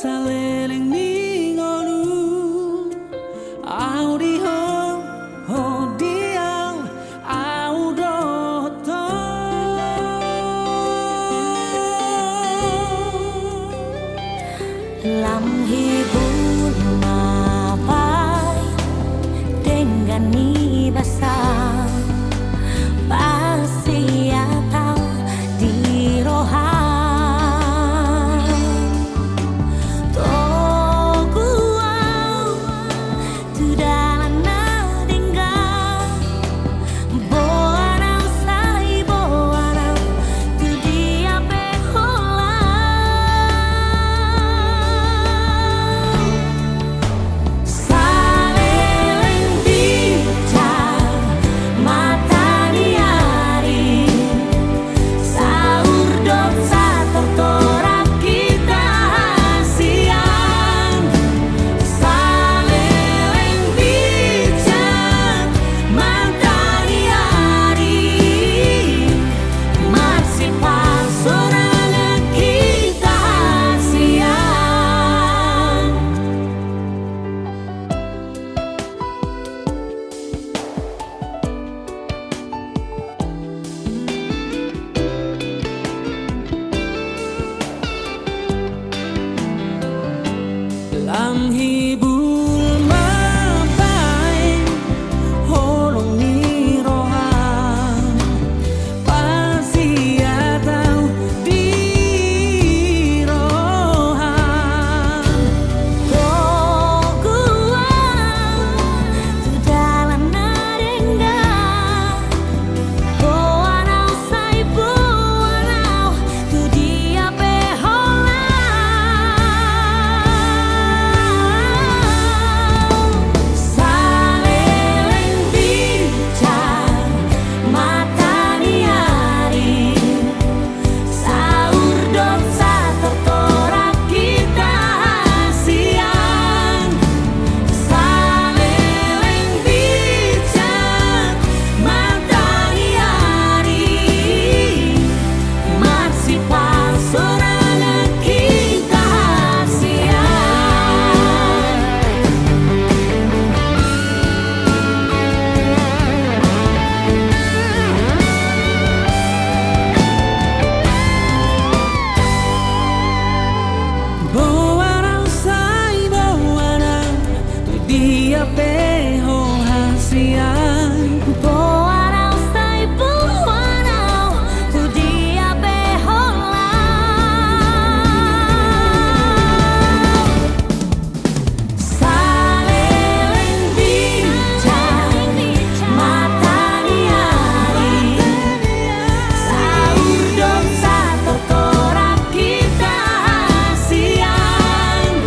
Saliling ningonu audio hodiang audoto lam hibur mapai dengan ni basah pasti atau di rohan lam hibul mapai holong ni rohan pasti atau di rohan tu dalam narenga boanau sai boanau tu dia behola dia peho hasian boanau sai boanau tu dia behola saleleng bincang mata niari saur dosa tertorak kita siang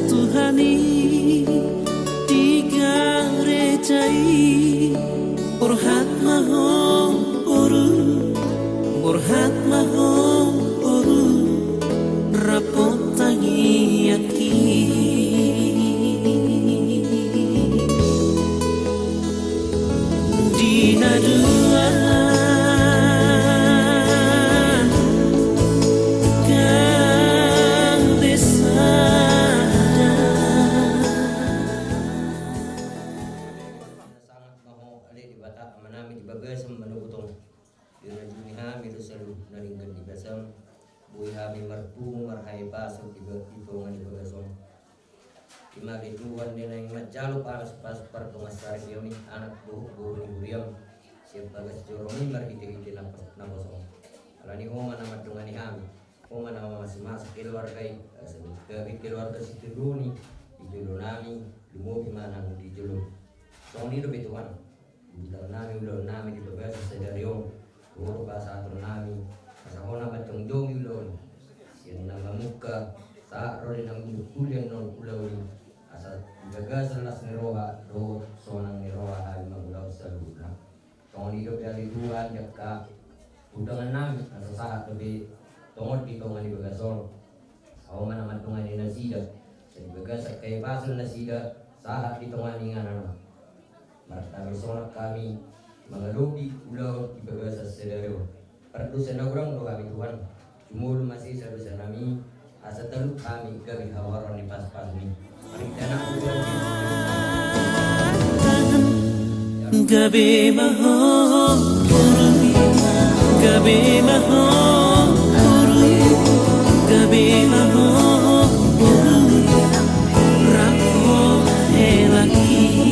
Tuhani di garejai Purhat mahong oru Burhat mahong oru Rapotangi aki Dina dua Kang desa sangat maho ali di bata manami di bagasam manubutong dirajuni hami do salu naringgan di basam buhi hami marpu marhai pasok di hitungan di bagasam imali tuan dina yang majalo paras pas pertumas tarik yomi anak buhu ni buriam siap bagas joromi marhiti-hiti napasong alani homa nama dungani hami homa nama masih keluarga gabi keluarga si Tiruni di julu nami lumo gimana di julu soal ini lebih tuan udah nami di bagasi sedario guru bahasa atur nami pasahona batong dong ulon sian nama muka saat rode nang kuliah non pulau ini asal bagasi las neroa ro sonang neroa hari magulau saluna soal ini dari dua jaka undangan nami asal saat lebih tongol di tongan di bagasol awam nama tongan di nasida jadi bagasi kayak pasal nasida saat di tongan dengan nama Marta sonak kami mengelobi pulau di bagasa sedario. Perdusan orang doa kami Tuhan. Jumul masih sedusan kami. Asa teluk kami kami hawaron di pas-pas ini. Mari dana Gabi mahong oru Gabi mahong oru Gabi mahong oru Rapo elaki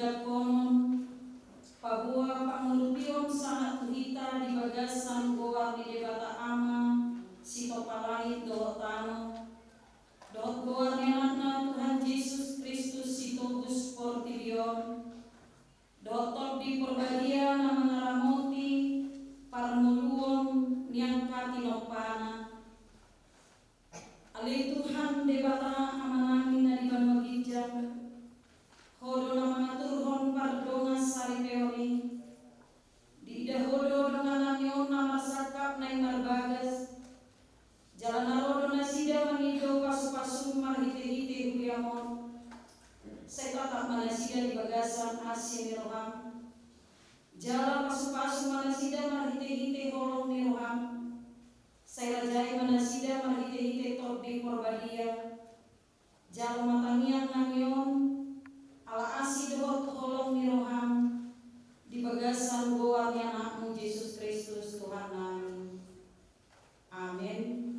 mangidat konon pabua pangulupion sangat tuhita di bagasan goar di debata ama sito palangit dohot tano dohot goar menatna Tuhan Yesus Kristus sito gus portibion dohot top di porbadia na mangaramoti parmuluon niangka tinopana ali Tuhan debata amanangin na di banwagijang hodo na mga turhon pardonga sari peori di dahodo dengan nangion na masakap na marbagas jalan narodo na sida mangido pasu-pasu marhite-hite huyamon saya tatap mana sida di bagasan asin miroham jalan pasu-pasu mana sida marhite-hite holong miroham saya rajai mana sida marhite-hite top di porbadia jalan matangian nangion ala asi dohot holong miroham di bagasan goarnya anakmu Yesus Kristus Tuhan kami. Amin.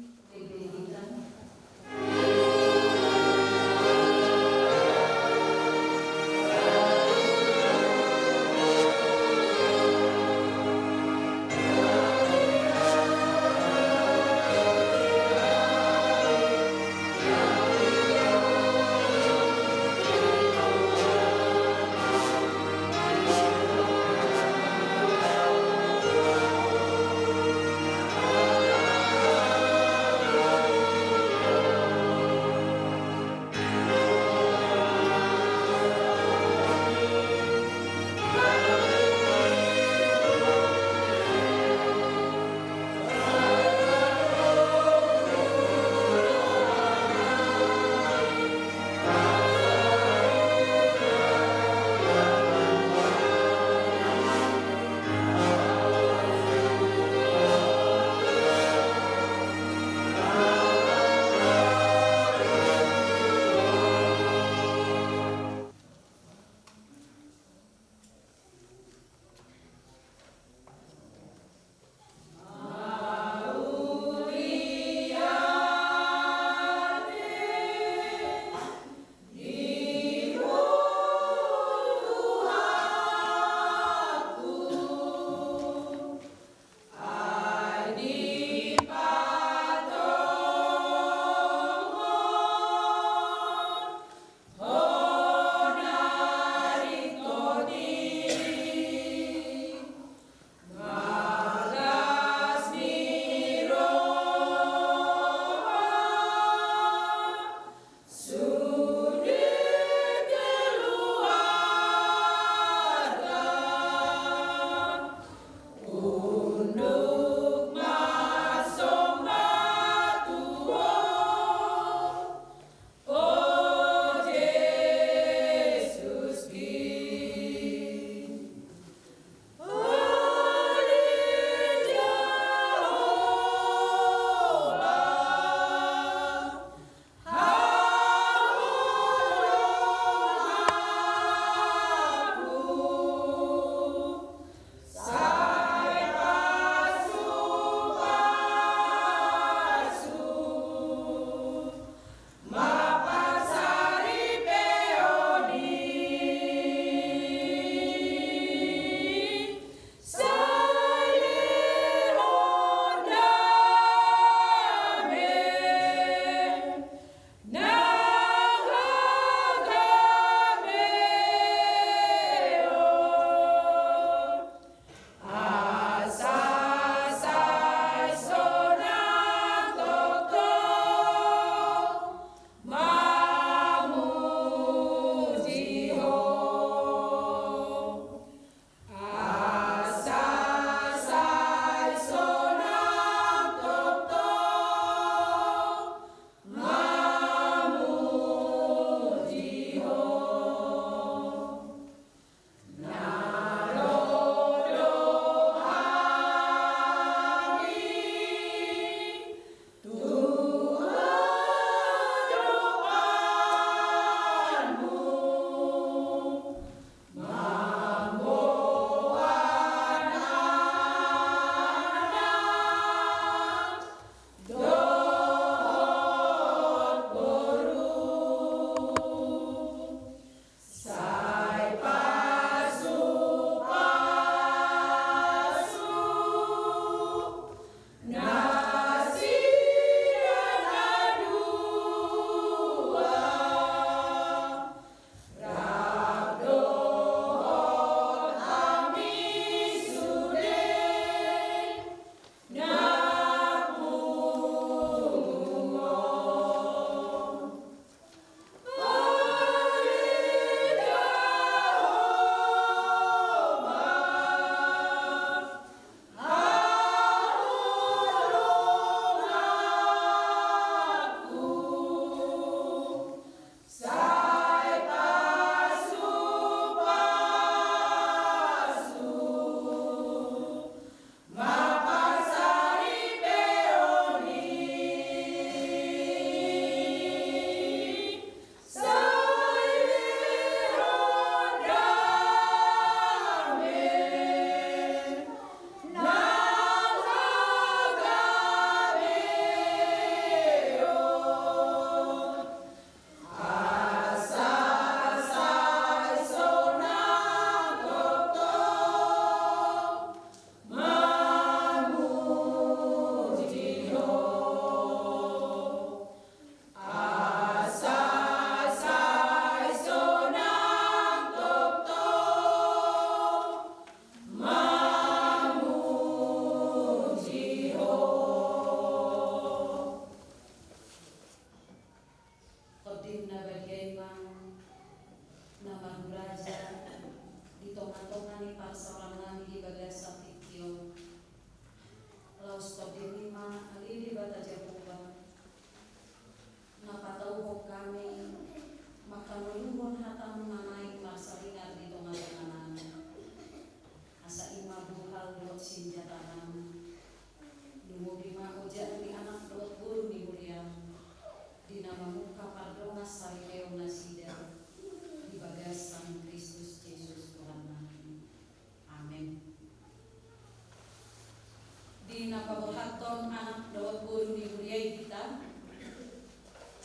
di napaburhaton anak dawat guru di kuliah kita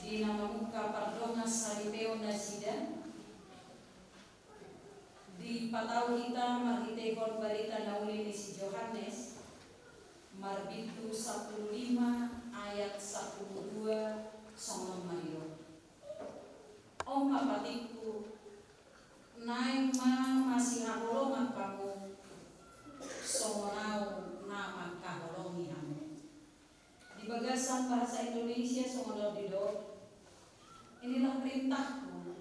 di nama muka pardonga saripeo nasida di patau kita marhitekon barita nauli si Johannes marbitu 15 ayat 12 Songon Mario. Om apatiku naik masih haholongan kamu songonau nama kaholongi kamu. Di bagasan bahasa Indonesia songonau didot. Inilah perintahku,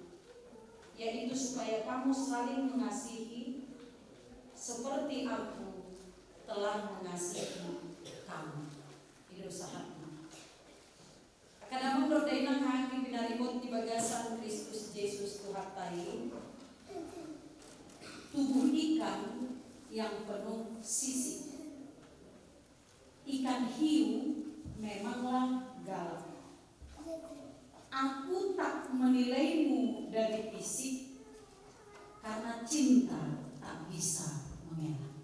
yaitu supaya kamu saling mengasihi seperti aku telah mengasihi kamu. Itu sahabat. Karena menurut dainang haki pinarimut di bagasan Kristus Yesus Tuhan tahi, tubuh ikan yang penuh sisik. Ikan hiu memanglah galak. Aku tak menilaimu dari fisik, karena cinta tak bisa mengelak.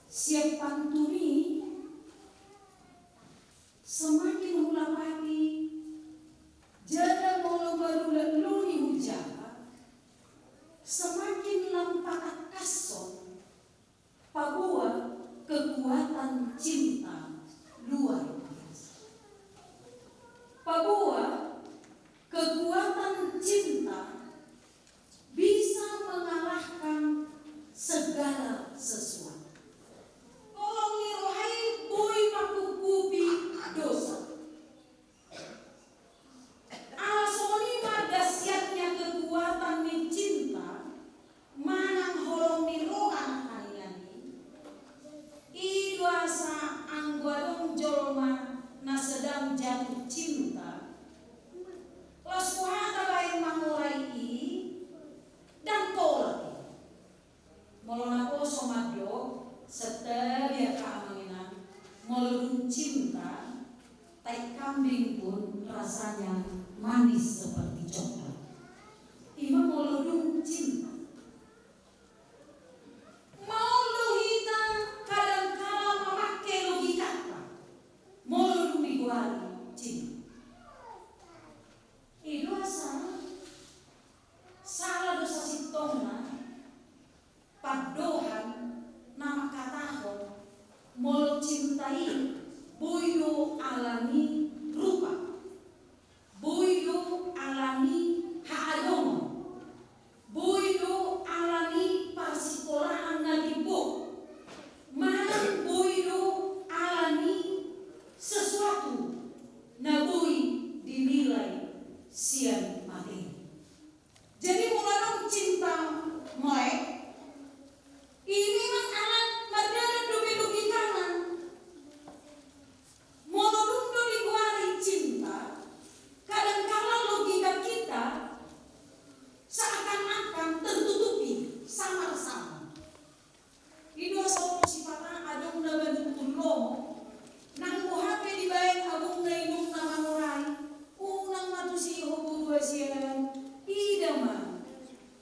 Siap pantuni semakin ulang pagi, jada molo baru luni hujan, semakin lampak kason, pagua kekuatan cinta luar biasa. Pagua kekuatan cinta bisa mengalahkan segala sesuatu. Tolong nirohai bui pakukubi dosa. Asoni dahsyatnya kekuatan ni cinta, manang holong niroan kalian. Iduasa angguadong jolma na sedang jatuh cinta. Lasuhata lain mangurai dan tolak. Molonako somado setelah keamanan meludung cinta, tai kambing pun rasanya manis seperti coklat. Ima meludung cinta. Mau kita kadang-kala memakai logika, meludung diguari cinta. Itu salah dosa sitona, padohan nama katahon, mol cintai, boyo alami rupa, boyo alami haadong, boyo alami parsikolahan nalibo, manang boyo alami sesuatu, nabui dinilai sian mati. Jadi mulai cinta mulai ini memang alat madara dobe-dobe kanan. Monodundo diguari cinta, kadang-kala logika kita seakan-akan tertutupi samar-samar. Ini asal sifatnya adong na bentukun lomo, nang buhape dibayang abong na inong namanguray, unang matusi hobo dua siyan, idama,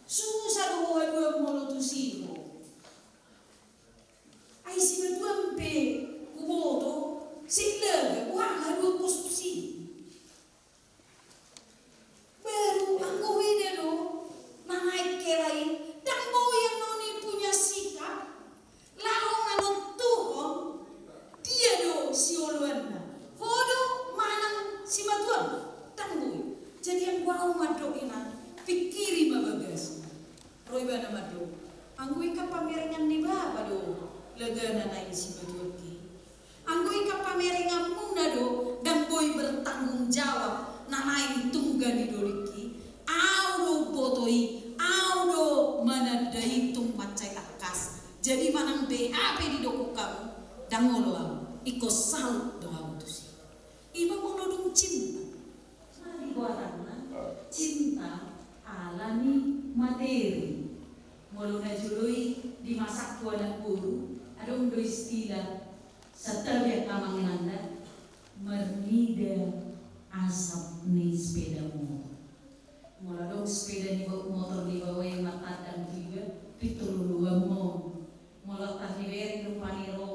susah dua molotusiho. Ay si matuampe kuboto sila buang haru posisi baru anggo widelo nangai kelai dan yang noni punya sikap laong anong tuhon dia do si oluana hodo manang si matuam tanggoy jadi yang gua umado ina pikiri mabagas roy bana mado anggo ika pamerengan ni baba do legana na isi betuki. Anggo ika pamerengan muna do dan boy bertanggung jawab nanain tungga di doliki. Audo botoi, audo manadai tung macai akas. Jadi manang BAP di doku kamu dan ngoloam iko salut do autusi. Iba molodung cinta. Mari warana cinta alami materi. Molona jului di masa kuala guru. Adong do istilah setiap kamanginanda mernida asap ni sepeda motor. Muladong sepeda ni motor di bawah yang mata dan tiga pitululuan mo. Mulatah ni beri rupani ro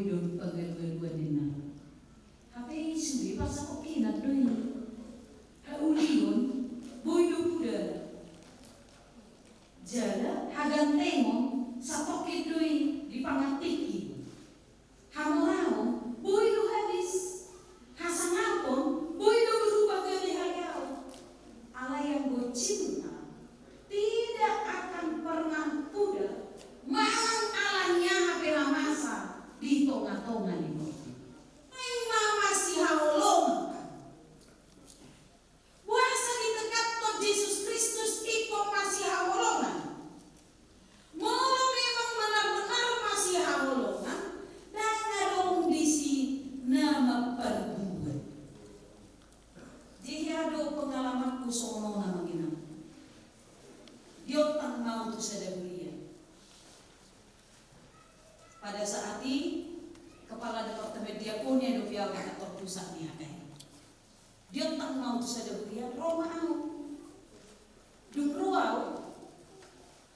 hidup pagagagwa din na. Tapi suwi pasang opinat doy. Haulion, boy duda. Jala hagan tengon sa tokit doy di pangantiki. Hamorao, boy du habis. Hasangapon, boy du berubah gani hagao. Allah yang boy cinta tidak akan pernah pudar. Malang alanya hapela masa di tonga-tonga ni mo. Memang masih haulong. Puasa di dekat Tuhan Yesus Kristus iko masih haulongan. Mau memang benar-benar masih haulongan dan ngadong disi nama perbuat. Jadi ada pengalamanku sono nama gina. Dia tak mau tu sedabulia. Pada saat ini kepala departemen diakonia do biar kantor pusat ni akai. Dia tak mau tu sedabulia Roma au. Dung roau.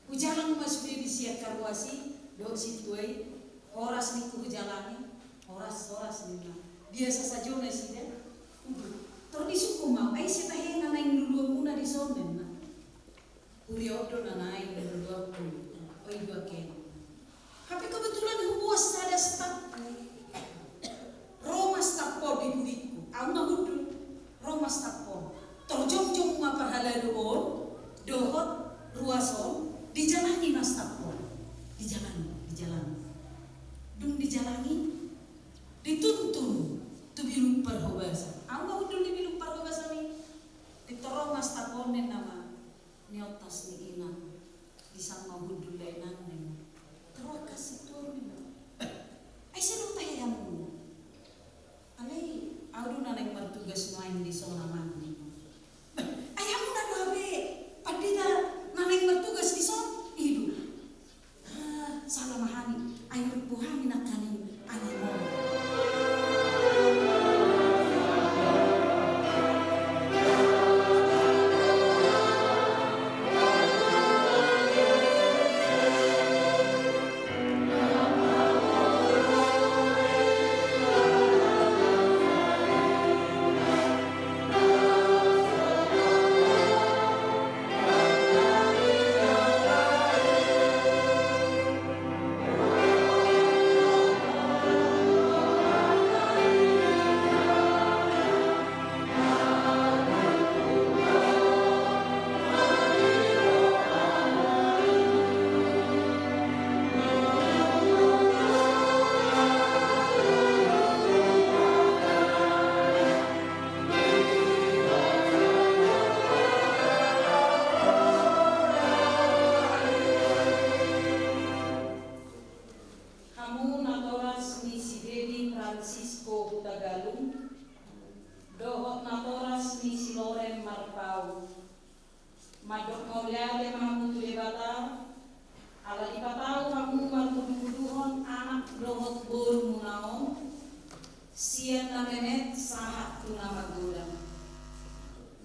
Ujalang mas di siap karwasi do situai horas ni ku jalani. Horas ni. Biasa saja na sida. Terdisuku mau ai sita henga nang dulu kuna di sonen na. Uriodo na naik dulu aku. Oi dua ken. Tapi kebetulan hubuas ada staf. Roma stafpo di duitku. Aku ngudul Roma stafpo. Terjong-jong ma perhala doon. Dohot ruason dijalani mas stafpo. Dijalani. Dung dijalani. Dituntun tu bilu perhobasa. Aku ngudul di bilu perhobasa ni. Ditorong mas stafpo nen nama nyotas ni ina. Disang mahudul lainan nen. Kasih turun. Ay sino tayamu? Alay, aku na nang martugas main di zona mandi. Ay aku na dobe. Padita na nang martugas di zona hidup. Salah mahani. Ayo buhani na kanin anay mo.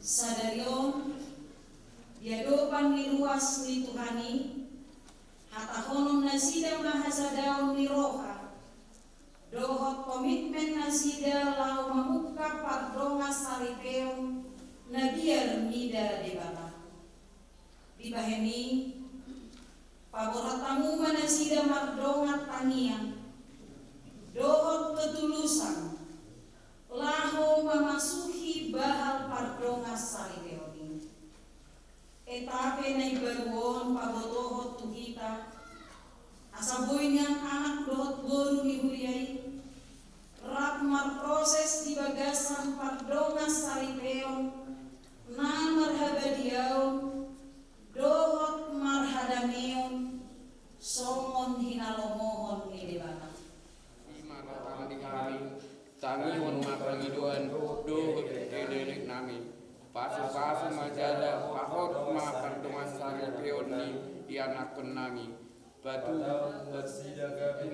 Sadarion diadopan ni ruas ni Tuhani hatahonom nasida mahasadaon ni roha dohot komitmen nasida lau mamuka pardonga saripeo na biar nida debata dibaheni paboratamu manasida mardonga tangian dohot ketulusan laho memasuki bahal pardonga saripeoni. Etape na ibaruon pagotohot tuhita. Asaboy niyang anak dohot boru ni Huliay. Rap marproses di bagasan pardonga saripeon. Na marhabadiaon. Dohot marhadameon. Songon hinalomohon ni debata. Imana kami tangiwan mapangiduan dohot kedenek nami pasu-pasu majada pahot ma pardongan saripeon ni ianakon nami batu nasida gabe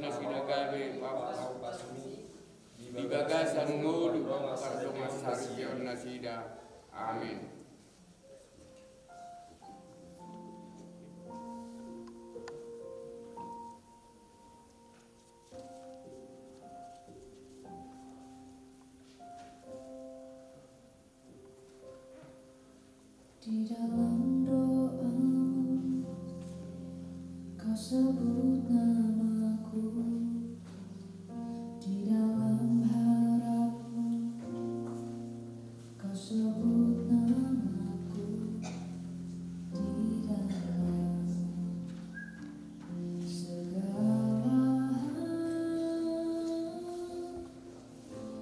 di bagasan ngulu pardongan saripeon nasida. Amin. Di dalam doa kau sebut namaku, di dalam harapmu kau sebut namaku, di dalam segala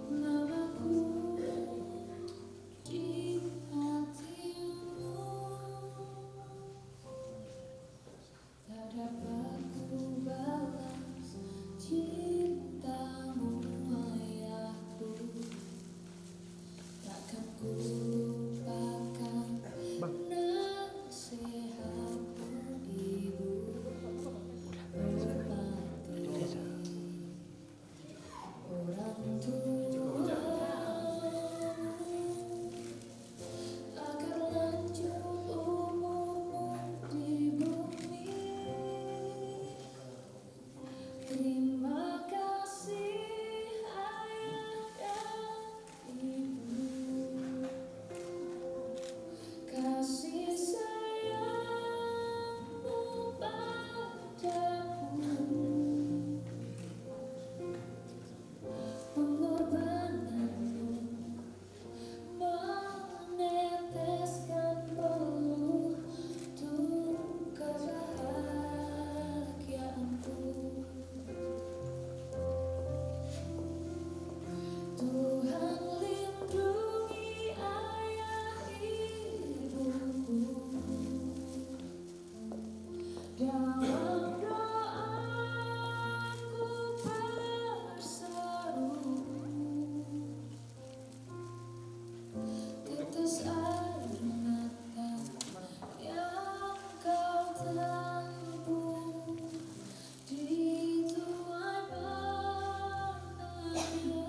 namaku di hatimu. Tak dapat ku balas cintamu ayahku, takkan ku lupakan nasihatmu ibu. Hormati orang tuamu agar lanjut umurmu di bumi. Terima kasih ayah dan ibu, kasih sayangmu padaku, pengorbananmu meneteskan peluh untuk kebahagiaanku. Tuhan lindungi ayah ibuku, dalam doaku berseru, tetes air mata yang kau tampung di tuai panahnya.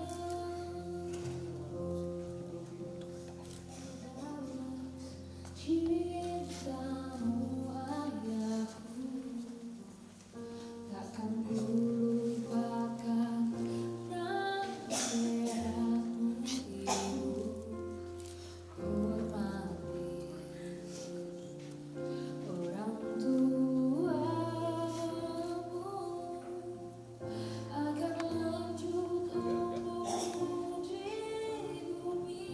Cintamu ayahku, takkan ku lupakan nasihatmu ibu. Hormati orang tuamu agar lanjut umurmu di bumi.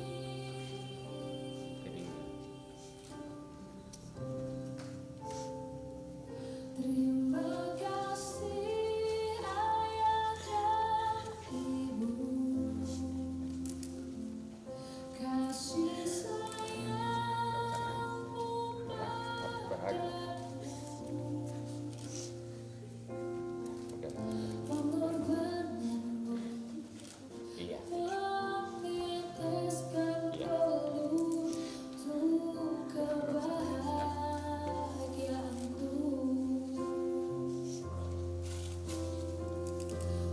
Terima kasih ayah dan ibu, kasih sayangmu padaku, pengorbananmu meneteskan peluh untuk kebahagiaanku.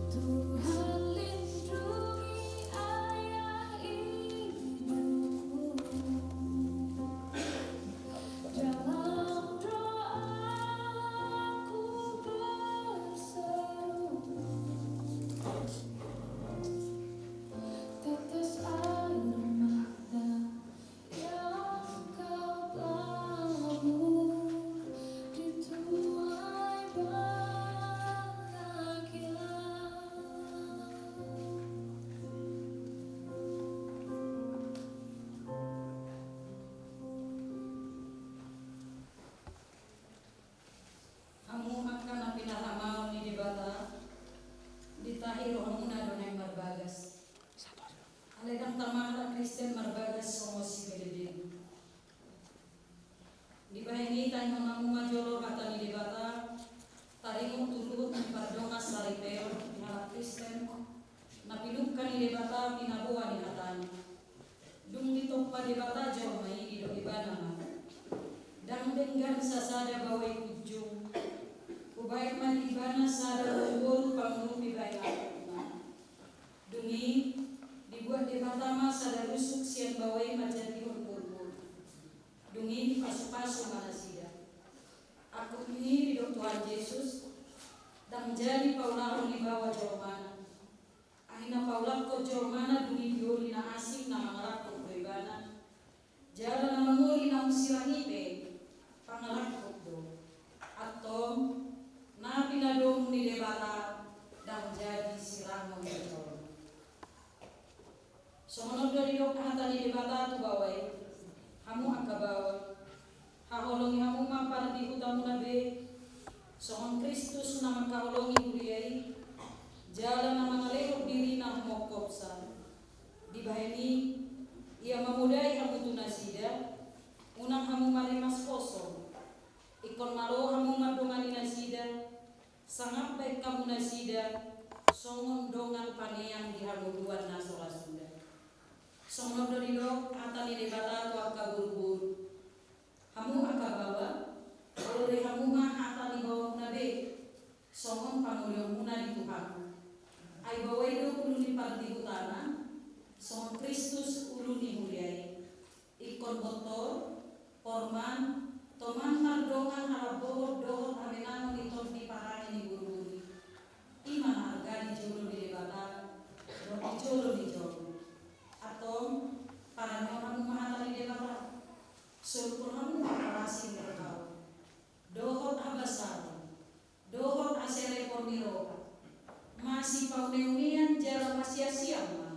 Tuhan lindungi ayah ibuku, dalam doaku berseru, tetes air mata yang kau tabur di tuai bahagia. Amu akan apinaramau ni dibata ditahiro amuna donai marbagas. Aledang tamara Kristen marbagas somosi bededin. Dibahengi tanya mamu majolo kata ni dibata tarimu turut pardonga saripeo nyala Kristen napilupkan ni dibata pinabuan ni hatani. Dung ditokpa dibata jauh mai di ibana. Dan dengan sasada bawai ujung kubaik malibana sada ujung panglupi baik dungi dibuat di pertama sada rusuk sian bawai majadi purpur dungi pasu-pasu manasida. Aku ini di Tuhan Yesus dan menjadi paulahu ni bawa jormana aina paulako jormana dungi bioli na asing na mangarak ko ibana jalan na manguli na usiran Songo dari dok hatani di bata tu bawai. Hamu akabawa. Haholongi hamu mapar di utamu nabe. Songon Kristus nama kaholongi buriai. Jalan nama ngalehok diri nah mokopsa. Di bahini ia memudai hamu tunasida. Unang hamu marimas kosong. Ikon malo hamu madongani nasida. Sangat baik kamu nasida. Songon dongan paneang di haluduan nasora suda. Songon dari dok atani debata tu aka buru-buru. Hamu aka bawa. Oleh hamu mah atani bawa nabe. Songon pangulio muna di Tuhan. Ai bawa itu uluni parti utana. Songon Kristus uluni muliai. Ikon botol, porman, toman mardongan harap bohot dohot amenano iton di parani di buru-buru. Iman harga di jolo di debata, di jolo di jolo. Atau para orang mahatali debata, sulpur hamu aparasi berkau. Dohot abasal, dohot asere poniro. Masih pauneunian jala masia-siang.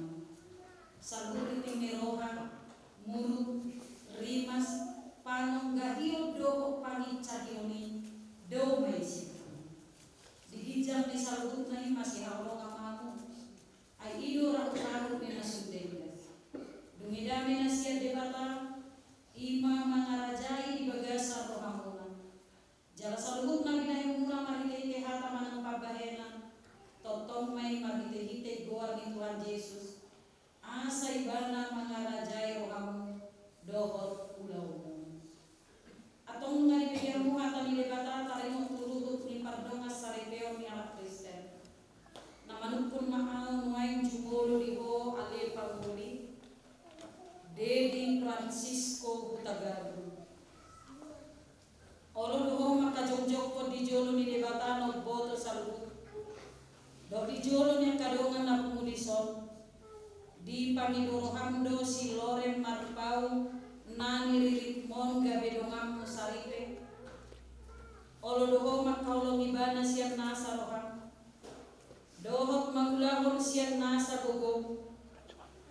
Saluri timiroha, murut, rimas, panong gahio dohot pangicahioni, do maisi. Dihijab di salubut nai masih Allah kamamu. Ai ido raku mena sudenda. Dumidami nasiat debata ima mangarajai di bagasa rohamuna. Jala salubut nami nahi muna marite hata manang pabahena. Totong mai marite hite goar ni Tuhan Yesus. Asa ibana mangarajai rohamu dohot ulaumu. Atong ngari biarmu hata ni debata tarimo turut ni pardonga saripeo ni ala Kristen. Namanupun mahal nuain jumolo diho ale panguli. Dedi Francisco Hutagalu. Olo doho makajong-jong ko di jolo ni debata no boto salubut. Do di jolo ni kadongan na pumulison. Di pangidorohamdo si Loren Marpau nani ririt mon gabe dongam saripe. Olo doho makaulong ibana siap nasa roham. Dohot magulahon siap nasa gogong.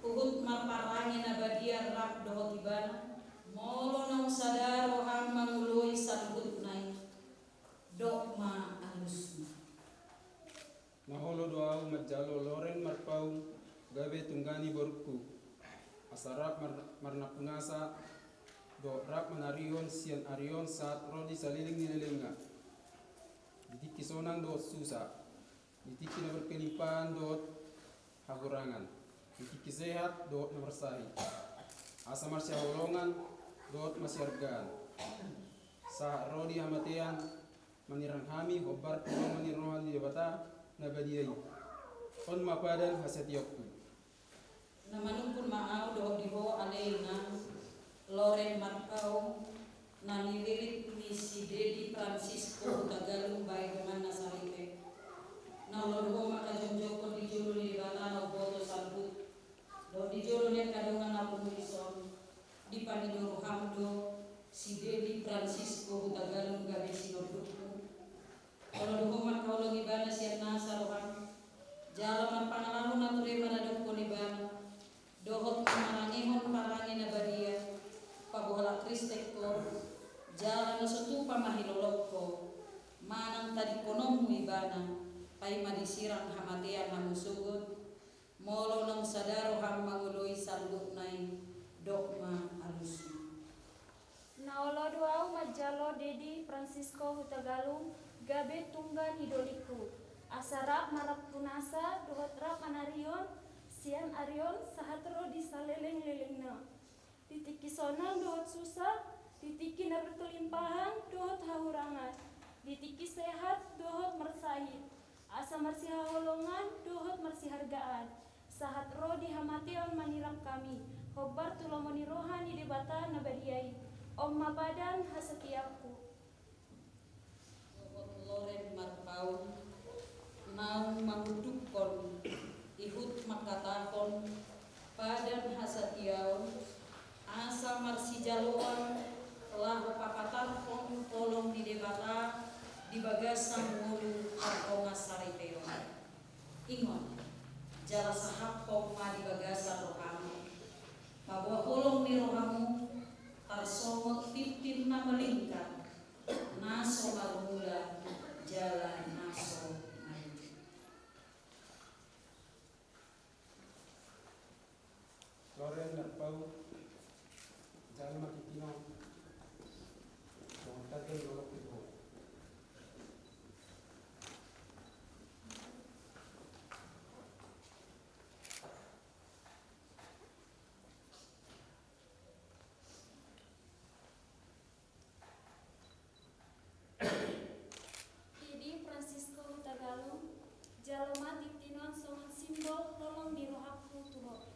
Uhut maparangi na badia rak dohot ibana. Molo nang sadar roham mangului salbut nai. Dokma alusma. Maholo doau majalo Loren Marpau gabe tunggani borku. Asarap marna pungasa do rap manarion sian arion saat rodi saliling nilelenga. Ditiki sonang do susah. Ditiki na berkelimpahan do hakurangan. Ditiki sehat do nabersahi. Asa marsya holongan do masyargaan. Saat rodi hamatian manirang hami hobar kurang manirohan di bata nabadiai. On mapadan hasetiokku. Namanupun maau doh diho alena Loren Marpau nani lirik ni si Dedi Francisco Tagalung baik dengan nasaripe. Nalo doho makajong-joko di jolo ni bata no boto salbut. Do di jolo ni kadongan na pumulison. Di panidoro hamdo si Dedi Francisco Tagalung gabe sinodukku. Kalau doho makaulong ibana siap nasa roham. Jalan pangalahu nature manadok ko ibana. Dohot marangihon parangi na badia. Pabuhala Kristek ko. Jalan nasutu pamahilolok ko. Manang tadi konom ibana. Pay madisirang hamatian namusugod. Molo nang sadaro ham manguloy salbut nai. Dokma alusma. Naolo doau majalo Dedi Francisco Hutagalung gabe tunggan hidoliku. Asarap marap punasa dohot rap manarion. Sian arion sahatro di saleleng-lelengna. Ditiki sonang dohot susah, ditiki na berkelimpahan dohot hahurangan. Ditiki sehat dohot mersahit. Asa marsi haholongan dohot marsi hargaan. Sahatro di hamation manirang kami. Hobar tulomoni rohani debata nabadiai. Om mapadan hasetiapku. Loren Marpau nau mangudukon ihut makatahon padan hasatiaon asa marsi jaluan lahu papatarfon tolong di debata di bagasang mulu arkonga saripeo ingon jala sahapong ma di bagasa rohami Bahwa holong ni rohamu tarsongot titin na melingkar naso malula jalan naso maju. Loren narpau jalan makikino montaken lolok ibu. Didi Francisco Hutagalung, jaloma titinon songon simbol holong di rohapku Tuhan.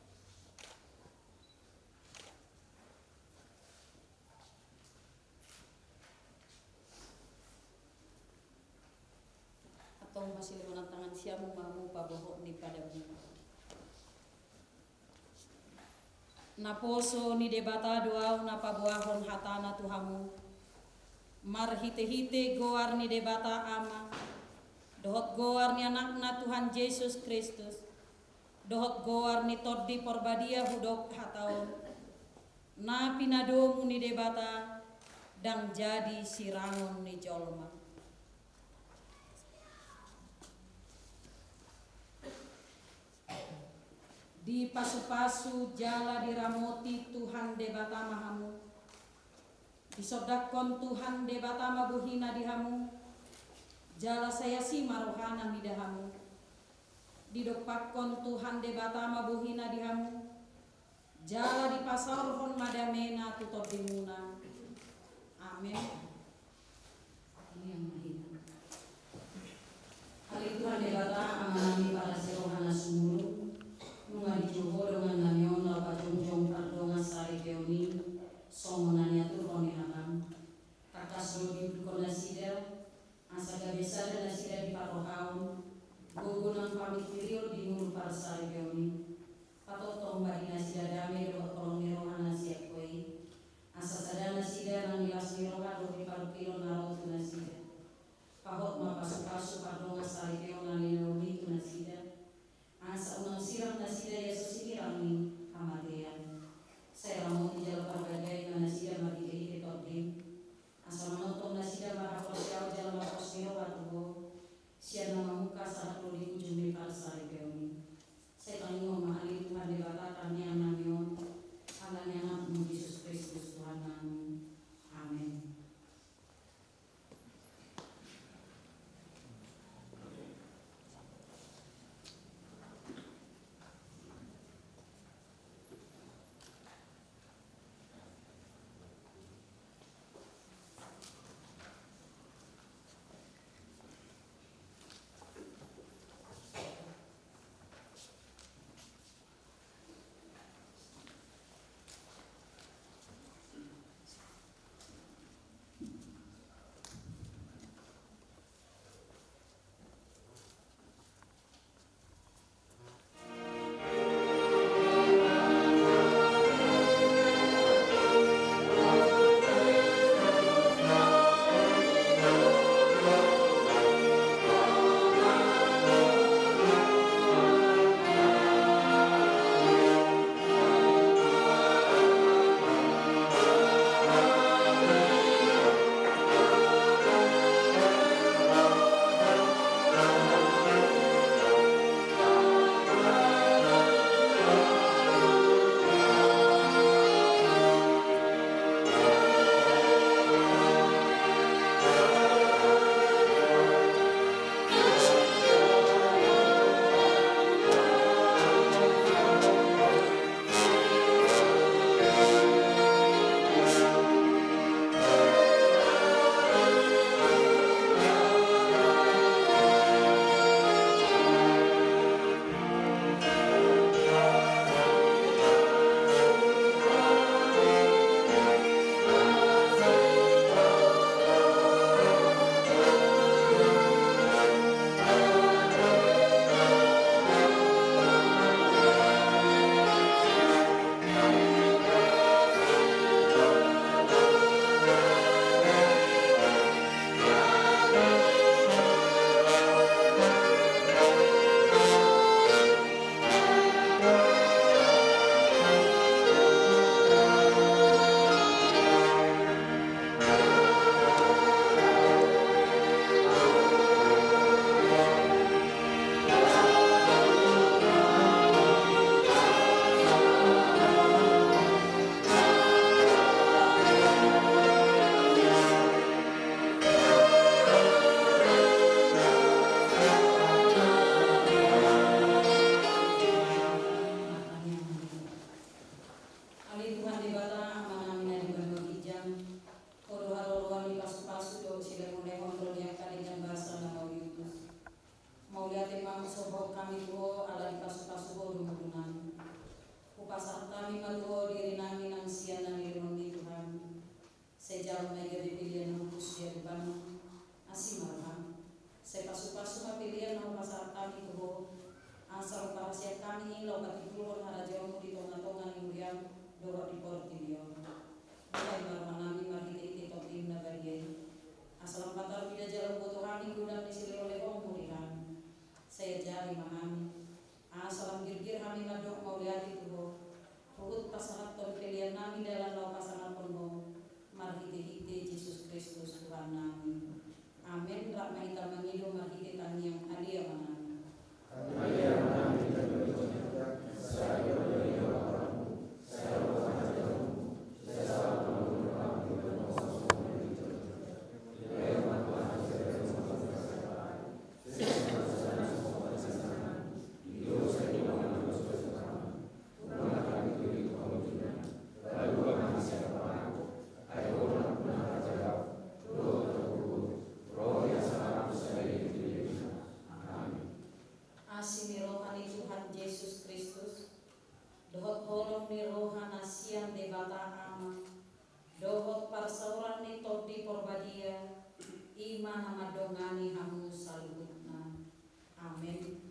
Atau masih lunang tangan siamu mamu pabohok ni padamu. Naposo ni debata doau na pabuahon hatana Tuhamu. Mar hite-hite goar ni debata ama. Dohot goar ni anakna Tuhan Yesus Kristus. Dohot goar ni toddi porbadia hudok hataon. Na pinadomu ni debata dang jadi sirangon ni jolma. Di pasu-pasu jala diramoti Tuhan debata mahamu. Disodakon Tuhan debata mabuhina dihamu. Jala saya si marohana midahamu. Didopakon Tuhan debata mabuhina dihamu. Jala di pasarhon madamena tutor dimuna. Amin. Ini yang mahina. Hari Tuhan debata amanami para serohana sumuru. Nunga dicoba dengan nanion lapa jongjong pardonga sari keoni songonania turoni hanam kakas lodi bukon nasida asaga besar nasida di parohaun gogonan pamit kirio di mulu par sari keoni patotong bari nasida dame do kolong niroha nasiak koi asasada nasida nang ilas niroha do di parukiro naro tu nasida pahot ma pasu-pasu pardonga sari keoni nani tu nasida asa unang sirang nasida Yesus sirang ni kamatian. Saya ramu tijal parbagai na nasida matigay itodim. Asa manotong nasida marapos yaw jal marapos niyo patubo. Siya na mamuka sa hatlo di ujumi palsari keoni. Saya tangingo mahalin Tuhan debata kami ang namion. Alang yang namun Yesus Kristus Tuhan namun. Amin. wasiat kami lo katipulon harajamu di tonga-tonga yang dorok di portilio. Mulai barmanami marhiti totim nagariye. Asal patar bida jalan botohani gudang disili oleh pemulihan. Saya jari mahami. Asal girgir kami madok mau lihat itu. Ruhut pasangan pilihan nami dalam lau pasangan penuh. Marhiti Yesus Kristus Tuhan nami. Amin. Rahma kita mengilu marhiti yang alia manami. Asimi rohani Tuhan Yesus Kristus, dohot holong ni rohana siang debata ama, dohot parsauran ni todi porbadia, iman nama dongani hamu salutna. Amin.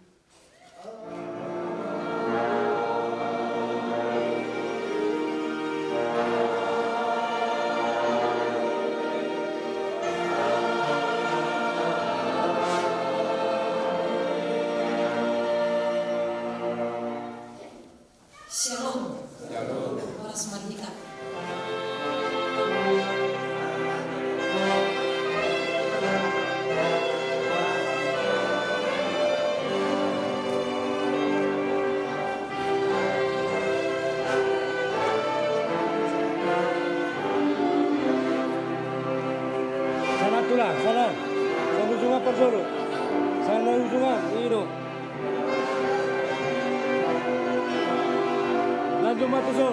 Shalom. Shalom. Waras merdeka. Sana tulang, sana. Sana ujungan persoro. Sana ujungan, iro. Lanjut matuso.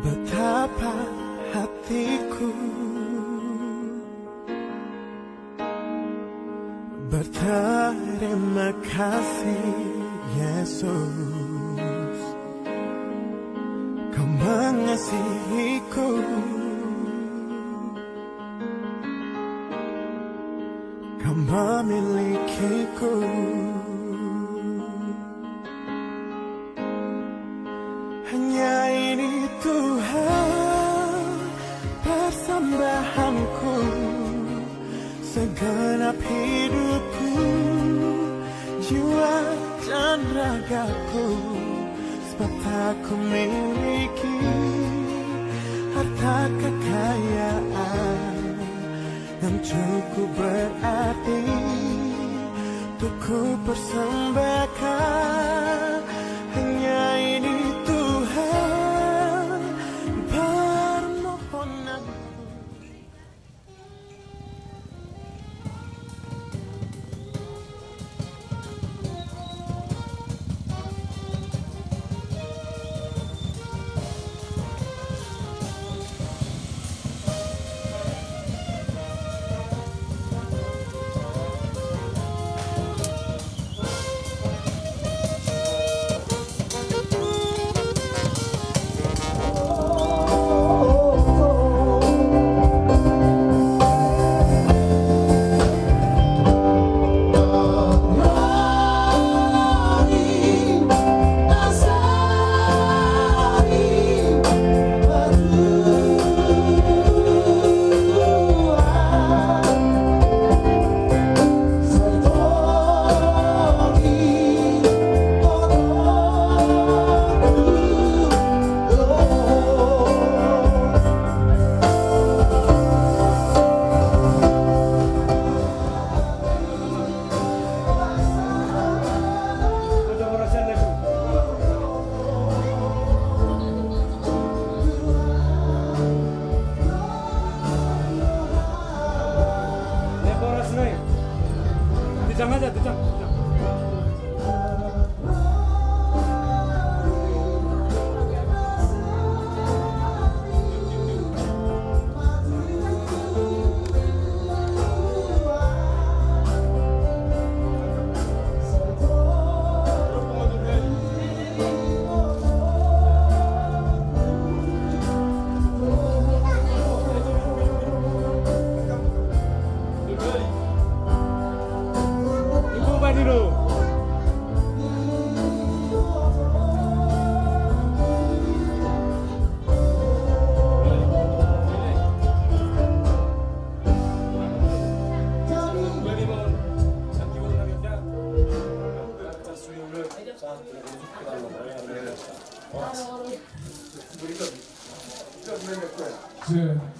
Betapa hatiku berterima kasih Yesus, Kau mengasihiku, Kau memilikiku. Hanya ini Tuhan persembahanku, segenap hidupku, jiwa dan ragaku, sebab tak ku miliki harta kekayaan yang cukup berarti untuk ku persembahkan. Hanya ini Tuhan permohonanku. Tujang aja, tujang. Je